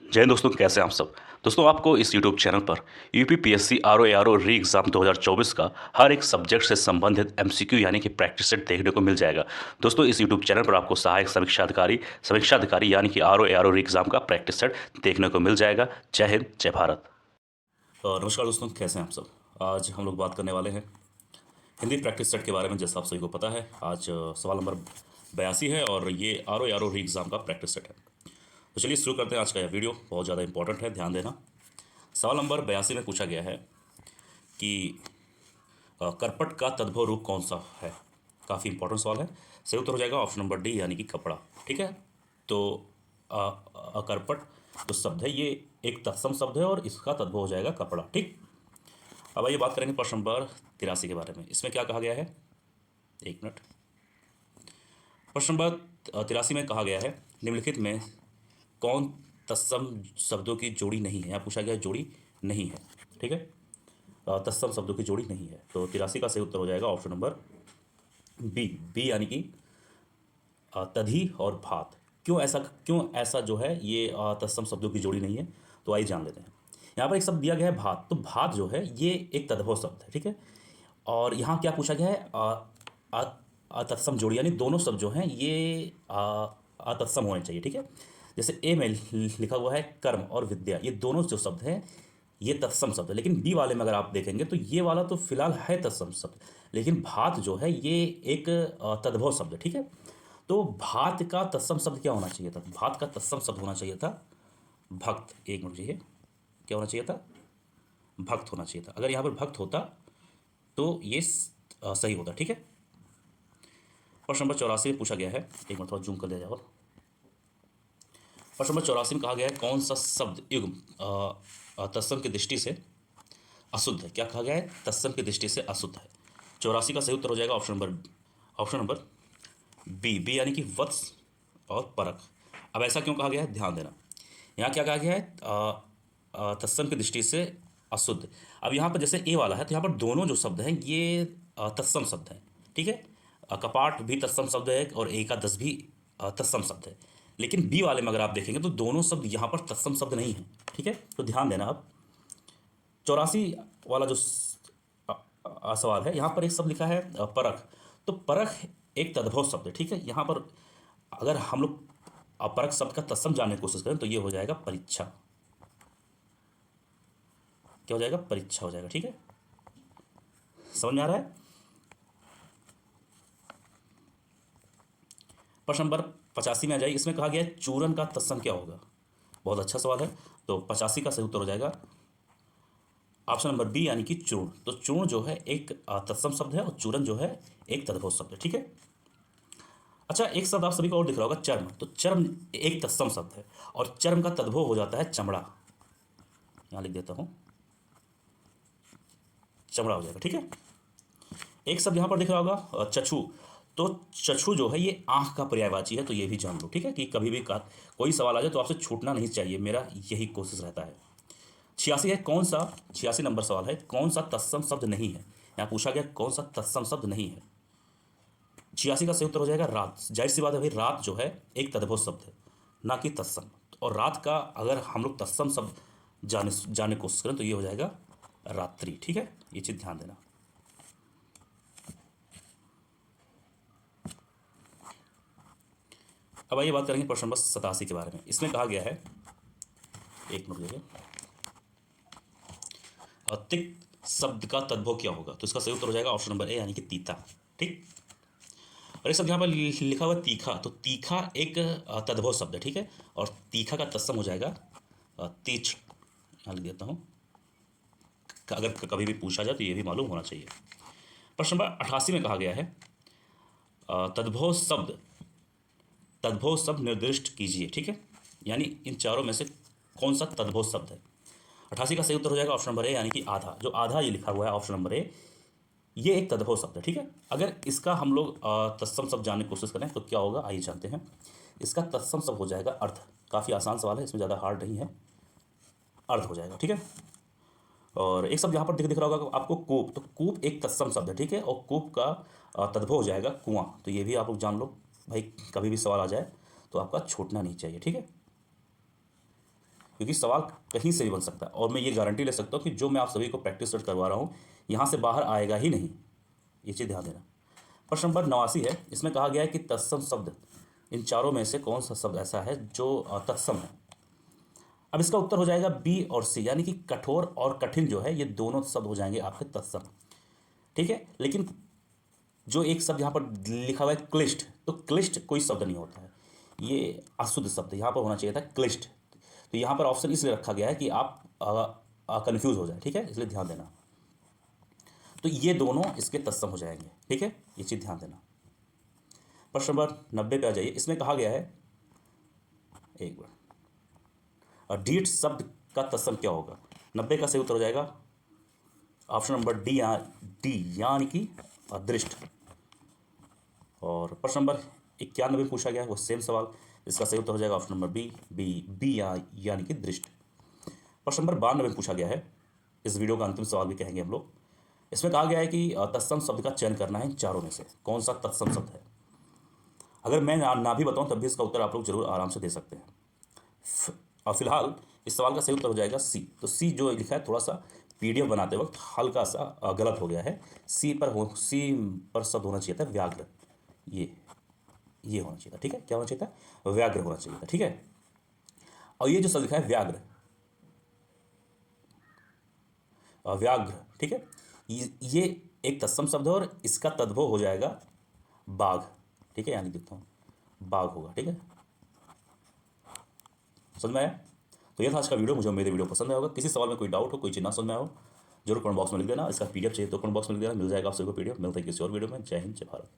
जय हिंद दोस्तों, कैसे हैं आप सब। दोस्तों, आपको इस YouTube चैनल पर यूपीपीएससी आरओ री एग्ज़ाम 2024 का हर एक सब्जेक्ट से संबंधित एमसीक्यू यानी कि प्रैक्टिस सेट देखने को मिल जाएगा। दोस्तों, इस YouTube चैनल पर आपको सहायक समीक्षा अधिकारी यानी कि आरओ री एग्ज़ाम का प्रैक्टिस सेट देखने को मिल जाएगा। जय हिंद, जय भारत। नमस्कार दोस्तों, कैसे हैं आप सब। आज हम लोग बात करने वाले हैं हिंदी प्रैक्टिस सेट के बारे में। जैसा आप सभी को पता है, आज सवाल नंबर 82 है और ये आरओ री एग्ज़ाम का प्रैक्टिस सेट है। तो चलिए शुरू करते हैं आज का यह वीडियो। बहुत ज़्यादा इंपॉर्टेंट है, ध्यान देना। सवाल नंबर 82 में पूछा गया है कि करपट का तद्भव रूप कौन सा है। काफ़ी इंपॉर्टेंट सवाल है। सही उत्तर हो जाएगा ऑप्शन नंबर डी यानी कि कपड़ा। ठीक है, तो करपट जो शब्द है ये एक तत्सम शब्द है और इसका तद्भव हो जाएगा कपड़ा। ठीक, अब आइए बात करेंगे प्रश्न नंबर 83 के बारे में। इसमें क्या कहा गया है, एक मिनट। प्रश्न नंबर 83 में कहा गया है निम्नलिखित में कौन तत्सम शब्दों की जोड़ी नहीं है। यहाँ पूछा गया जोड़ी नहीं है। ठीक है, तत्सम शब्दों की जोड़ी नहीं है, तो 83 का सही उत्तर हो जाएगा ऑप्शन नंबर बी यानी कि तधी और भात। क्यों ऐसा जो है ये तत्सम शब्दों की जोड़ी नहीं है, तो आइए जान लेते हैं। यहाँ पर एक शब्द दिया गया है भात, तो भात जो है ये एक तद्भव शब्द है। ठीक है, और यहाँ क्या पूछा गया है, तत्सम जोड़ी, यानी दोनों शब्द जो हैं ये तत्सम होने चाहिए। ठीक है, जैसे ए में लिखा हुआ है कर्म और विद्या, ये दोनों जो शब्द हैं ये तत्सम शब्द है। लेकिन बी वाले में अगर आप देखेंगे तो ये वाला तो फिलहाल है तत्सम शब्द, लेकिन भात जो है ये एक तद्भव शब्द है। ठीक है, तो भात का तत्सम शब्द क्या होना चाहिए था, भात का तत्सम शब्द होना चाहिए था भक्त। एक मिनट, चाहिए क्या होना चाहिए था, भक्त होना चाहिए था। अगर यहाँ पर भक्त होता तो ये सही होता। ठीक है, प्रश्न नंबर 84 में पूछा गया है, एक मिनट थोड़ा जूम कर दिया जाए। प्रश्न नंबर 84 में कहा गया है कौन सा शब्द युग्म तत्सम की दृष्टि से अशुद्ध है। क्या कहा गया है, तत्सम की दृष्टि से अशुद्ध है। 84 का सही उत्तर हो जाएगा ऑप्शन नंबर बी यानी कि वत्स और परख। अब ऐसा क्यों कहा गया है, ध्यान देना। यहाँ क्या कहा गया है, तत्सम की दृष्टि से अशुद्ध। अब यहाँ पर जैसे ए वाला है तो यहाँ पर दोनों जो शब्द हैं ये तत्सम शब्द हैं। ठीक है, कपाट भी तत्सम शब्द है और एकादश भी तत्सम शब्द है। लेकिन बी वाले में अगर आप देखेंगे तो दोनों शब्द यहाँ पर तत्सम शब्द नहीं है। ठीक है, तो ध्यान देना। अब 84 वाला जो सवाल है, यहाँ पर एक शब्द लिखा है परख, तो परख एक तद्भव शब्द है। ठीक है, यहाँ पर अगर हम लोग अपरख शब्द का तत्सम जानने की कोशिश करें तो ये हो जाएगा परीक्षा। क्या हो जाएगा, परीक्षा हो जाएगा। ठीक है, समझ में आ रहा है। प्रश्न नंबर 85 में आ जाइए। इसमें कहा गया है चूरन का तत्सम क्या होगा। बहुत अच्छा सवाल है, तो 85 का सही उत्तर हो जाएगा ऑप्शन नंबर बी यानी कि चूर्ण। तो चूर्ण जो है एक तत्सम शब्द है और चूरन जो है एक तद्भव शब्द है। ठीक है, अच्छा, एक शब्द आप सभी को और दिख रहा होगा, चर्म। तो चर्म एक तत्सम शब्द है और चर्म का तद्भव हो जाता है चमड़ा। यहाँ लिख देता हूँ, चमड़ा हो जाएगा। ठीक है, एक शब्द यहाँ पर दिख रहा होगा चक्षु। तो चक्षु जो है ये आंख का पर्यायवाची है, तो ये भी जान लो। ठीक है, कि कभी भी कोई सवाल आ जाए तो आपसे छूटना नहीं चाहिए, मेरा यही कोशिश रहता है। 86 है कौन सा, 86 नंबर सवाल है कौन सा तत्सम शब्द नहीं है। यहाँ पूछा गया कौन सा तत्सम शब्द नहीं है। 86 का सही उत्तर हो जाएगा रात। जाहिर सी बात है भाई, रात जो है एक तद्भव शब्द है, ना कि तत्सम। और रात का अगर हम लोग तत्सम शब्द जानने की कोशिश करें तो ये हो जाएगा रात्रि। ठीक है, ये चीज़ ध्यान देना। अब आइए बात करेंगे प्रश्न नंबर 87 के बारे में। इसमें कहा गया है, एक मिनट देखिए, तिक्त शब्द का तद्भव क्या होगा। तो इसका सही उत्तर हो जाएगा ऑप्शन नंबर ए यानी कि तीता। ठीक, और एक शब्द यहाँ पर लिखा हुआ तीखा, तो तीखा एक तद्भव शब्द है। ठीक है, और तीखा का तत्सम हो जाएगा तीक्ष्ण। यहाँ लिख देता हूँ, अगर कभी भी पूछा जाए तो ये भी मालूम होना चाहिए। प्रश्न नंबर 88 में कहा गया है तद्भव शब्द निर्दिष्ट कीजिए। ठीक है, यानी इन चारों में से कौन सा तद्भव शब्द है। 88 का सही उत्तर हो जाएगा ऑप्शन नंबर ए यानी कि आधा। जो आधा ये लिखा हुआ है ऑप्शन नंबर ए, ये एक तद्भव शब्द है। ठीक है, अगर इसका हम लोग तत्सम शब्द जानने की कोशिश करें तो क्या होगा, आइए जानते हैं। इसका तत्सम शब्द हो जाएगा अर्थ। काफ़ी आसान सवाल है, इसमें ज़्यादा हार्ड नहीं है, अर्थ हो जाएगा। ठीक है, और एक शब्द यहाँ पर दिख रहा होगा आपको कूप, तो कूप एक तत्सम शब्द है। ठीक है, और कूप का तद्भव हो जाएगा कुआं। तो ये भी आप लोग जान लो भाई, कभी भी सवाल आ जाए तो आपका छूटना नहीं चाहिए। ठीक है, क्योंकि सवाल कहीं से भी बन सकता है और मैं ये गारंटी ले सकता हूँ कि जो मैं आप सभी को प्रैक्टिस सेट करवा रहा हूँ यहाँ से बाहर आएगा ही नहीं। ये चीज़ ध्यान देना। प्रश्न नंबर 89 है। इसमें कहा गया है कि तत्सम शब्द इन चारों में से कौन सा शब्द ऐसा है जो तत्सम है। अब इसका उत्तर हो जाएगा बी और सी, यानी कि कठोर और कठिन जो है ये दोनों शब्द हो जाएंगे आपके तत्सम। ठीक है, लेकिन जो एक शब्द यहाँ पर लिखा हुआ है क्लिष्ट, तो क्लिष्ट कोई शब्द नहीं होता है, ये अशुद्ध शब्द यहाँ पर होना चाहिए था क्लिष्ट। तो यहाँ पर ऑप्शन इसलिए रखा गया है कि आप कंफ्यूज हो जाए। ठीक है, इसलिए ध्यान देना। तो ये दोनों इसके तत्सम हो जाएंगे। ठीक है, ये चीज़ ध्यान देना। प्रश्न नंबर 90 पे आ जाइए। इसमें कहा गया है, एक बार, डीठ शब्द का तत्सम क्या होगा। 90 का सही उत्तर हो जाएगा ऑप्शन नंबर डी, यानी कि दृष्ट। और प्रश्न नंबर 91 में पूछा गया है वो सेम सवाल, इसका सही उत्तर हो जाएगा ऑप्शन नंबर बी यानी कि दृष्ट। प्रश्न नंबर 92 में पूछा गया है, इस वीडियो का अंतिम सवाल भी कहेंगे हम लोग। इसमें कहा गया है कि तत्सम शब्द का चयन करना है इन चारों में से कौन सा तत्सम शब्द है। अगर मैं ना भी बताऊं तब भी इसका उत्तर आप लोग जरूर आराम से दे सकते हैं। और फिलहाल इस सवाल का सही उत्तर हो जाएगा सी। तो सी जो लिखा है थोड़ा सा पीडीएफ बनाते वक्त हल्का सा गलत हो गया है। सी पर शब्द होना चाहिए था व्याघ्र, ये होना चाहिए था। ठीक है, क्या होना चाहिए था, व्याघ्र होना चाहिए था। ठीक है, और ये जो शब्द लिखा है व्याघ्र, ठीक है, ये एक तत्सम शब्द है और इसका तद्भव हो जाएगा बाघ। ठीक है, यानी देखता हूँ बाघ होगा। ठीक है, समझ में आया। तो ये था आज का वीडियो। मुझे उम्मीद है वीडियो पसंद आया होगा। किसी सवाल में कोई डाउट हो, कोई चीज़ ना समझ में आया हो, जरूर कमेंट बॉक्स में लिख देना। इसका पीडीएफ चाहिए तो कमेंट बॉक्स में लिख देना, मिल जाएगा आप सभी को पीडीएफ। मिलता है किसी और वीडियो में। जय हिंद, जय भारत।